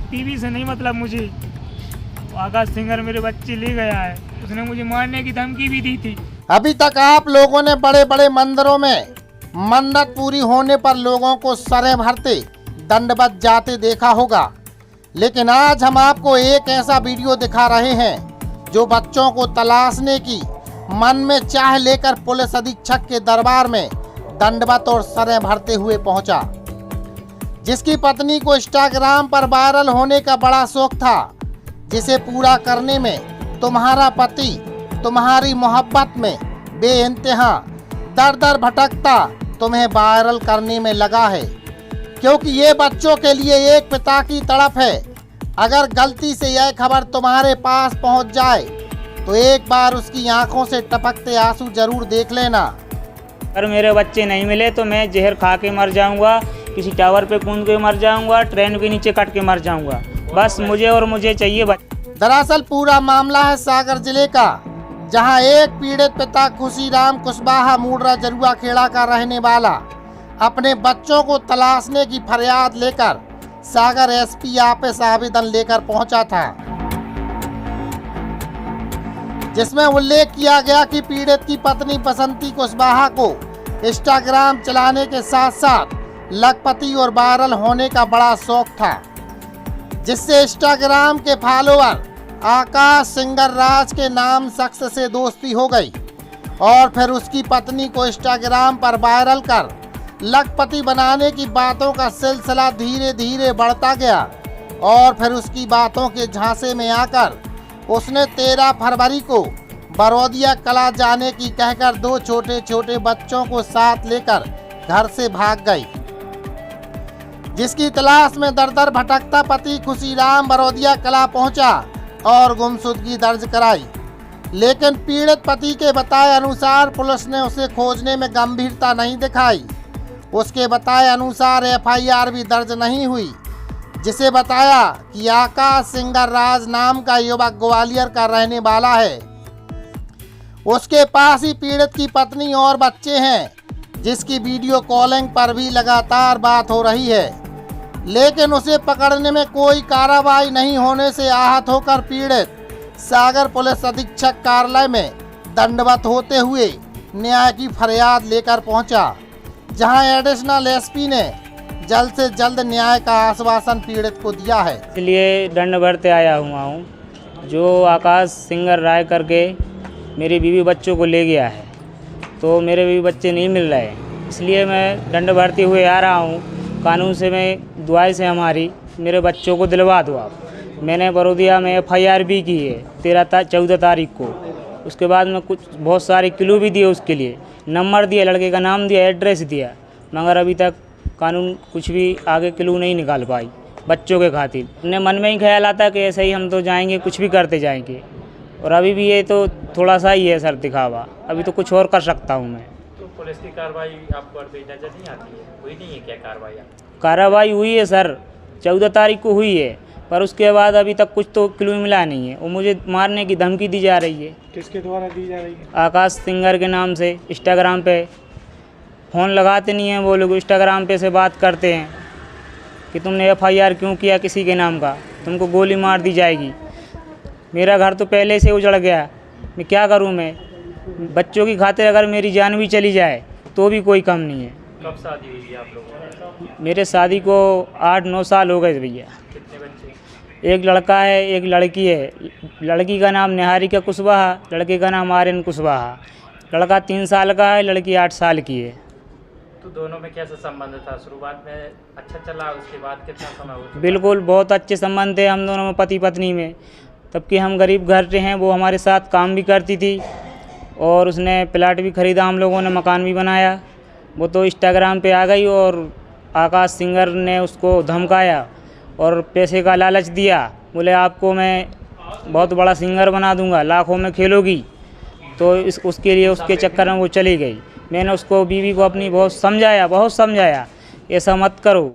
TV से नहीं मतलब मुझे आकाश सिंगर मेरे बच्चे ले गया है, उसने मुझे मारने की धमकी भी दी थी। अभी तक आप लोगों ने बड़े बड़े मंदिरों में मन्नत पूरी होने पर लोगों को सरे भरते दंडवत जाते देखा होगा, लेकिन आज हम आपको एक ऐसा वीडियो दिखा रहे हैं जो बच्चों को तलाशने की मन में चाह लेकर पुलिस अधीक्षक के दरबार में दंडवत और सरे भरते हुए पहुंचा। जिसकी पत्नी को इंस्टाग्राम पर वायरल होने का बड़ा शौक था, जिसे पूरा करने में तुम्हारा पति तुम्हारी मोहब्बत में बेइंतहा दर दर भटकता तुम्हें वायरल करने में लगा है, क्योंकि ये बच्चों के लिए एक पिता की तड़प है। अगर गलती से यह खबर तुम्हारे पास पहुंच जाए तो एक बार उसकी आंखों से टपकते आंसू जरूर देख लेना। अगर मेरे बच्चे नहीं मिले तो मैं जहर खा के मर जाऊंगा, किसी टावर पे कूद के मर जाऊंगा, ट्रेन के नीचे कट के मर जाऊंगा, बस मुझे चाहिए बच्चे। दरअसल पूरा मामला है सागर जिले का, जहां एक पीड़ित पिता खुशीराम कुशवाहा मूडरा जरुआ खेड़ा का रहने वाला अपने बच्चों को तलाशने की फरियाद लेकर सागर एसपी ऑफिस आवेदन लेकर पहुंचा था, जिसमें उल्लेख किया गया कि पीड़ित की पत्नी बसंती कुशवाहा को इंस्टाग्राम चलाने के साथ साथ लखपति और वायरल होने का बड़ा शौक था, जिससे इंस्टाग्राम के फॉलोअर आकाश सिंगर राज के नाम शख्स से दोस्ती हो गई और फिर उसकी पत्नी को इंस्टाग्राम पर वायरल कर लखपति बनाने की बातों का सिलसिला धीरे धीरे बढ़ता गया और फिर उसकी बातों के झांसे में आकर उसने 13 फरवरी को बरौदिया कला जाने की कहकर 2 छोटे छोटे बच्चों को साथ लेकर घर से भाग गई, जिसकी तलाश में दर दर भटकता पति खुशीराम बरौदिया कला पहुंचा और गुमशुदगी दर्ज कराई। लेकिन पीड़ित पति के बताए अनुसार पुलिस ने उसे खोजने में गंभीरता नहीं दिखाई। उसके बताए अनुसार एफआईआर भी दर्ज नहीं हुई, जिसे बताया कि आकाश सिंगर राज नाम का युवक ग्वालियर का रहने वाला है। उसके पास ही पीड़ित की पत्नी और बच्चे हैं, जिसकी वीडियो कॉलिंग पर भी लगातार बात हो रही है, लेकिन उसे पकड़ने में कोई कार्रवाई नहीं होने से आहत होकर पीड़ित सागर पुलिस अधीक्षक कार्यालय में दंडवत होते हुए न्याय की फरियाद लेकर पहुंचा, जहां एडिशनल एसपी ने जल्द से जल्द न्याय का आश्वासन पीड़ित को दिया है। इसलिए दंड भरते आया हुआ हूँ। जो आकाश सिंगर राय करके मेरी बीवी बच्चों को ले गया है, तो मेरे बीवी बच्चे नहीं मिल रहे, इसलिए मैं दंड भरते हुए आ रहा हूँ। कानून से मैं दुआई से हमारी मेरे बच्चों को दिलवा दो आप। मैंने बरौदिया में एफआईआर भी की है 14 तारीख को। उसके बाद में कुछ बहुत सारे क्लू भी दिए, उसके लिए नंबर दिया, लड़के का नाम दिया, एड्रेस दिया, मगर अभी तक कानून कुछ भी आगे क्लू नहीं निकाल पाई बच्चों के खातिर। अपने मन में ही ख्याल आता कि ऐसे ही हम तो जाएंगे, कुछ भी करते जाएंगे, और अभी भी ये तो थोड़ा सा ही है सर दिखावा, अभी तो कुछ और कर सकता हूँ मैं। तो पुलिस की कार्रवाई आपको नजर नहीं आती है? हुई नहीं है क्या कार्रवाई? कार्रवाई हुई है सर, 14 तारीख को हुई है, पर उसके बाद अभी तक कुछ तो क्लू मिला नहीं है। वो मुझे मारने की धमकी दी जा रही है। किसके द्वारा दी जा रही है? आकाश सिंगर के नाम से इंस्टाग्राम पे फ़ोन लगाते नहीं हैं वो लोग, इंस्टाग्राम पे से बात करते हैं कि तुमने एफआईआर क्यों किया किसी के नाम का, तुमको गोली मार दी जाएगी। मेरा घर तो पहले से उजड़ गया, मैं क्या करूं? मैं बच्चों की खातिर अगर मेरी जान भी चली जाए तो भी कोई कम नहीं है। कब शादी हुई है आप लोगों की? मेरे शादी को 8-9 साल हो गए भैया। कितने बच्चे? एक लड़का है, एक लड़की है। लड़की का नाम निहारिका कुशवाहा, लड़के का नाम आर्यन कुशवाहा। लड़का 3 साल का है, लड़की 8 साल की है। तो दोनों में कैसा संबंध था? शुरुआत में अच्छा चला, उसके बाद कितना समय हो चुका? बिल्कुल बहुत अच्छे संबंध थे हम दोनों में, पति पत्नी में। तब कि हम गरीब घर से हैं, वो हमारे साथ काम भी करती थी और उसने प्लाट भी ख़रीदा, हम लोगों ने मकान भी बनाया। वो तो इंस्टाग्राम पे आ गई और आकाश सिंगर ने उसको धमकाया और पैसे का लालच दिया। बोले आपको मैं बहुत बड़ा सिंगर बना दूंगा, लाखों में खेलोगी। तो उसके लिए उसके चक्कर में वो चली गई। मैंने उसको बीवी को अपनी बहुत समझाया, ऐसा मत करो।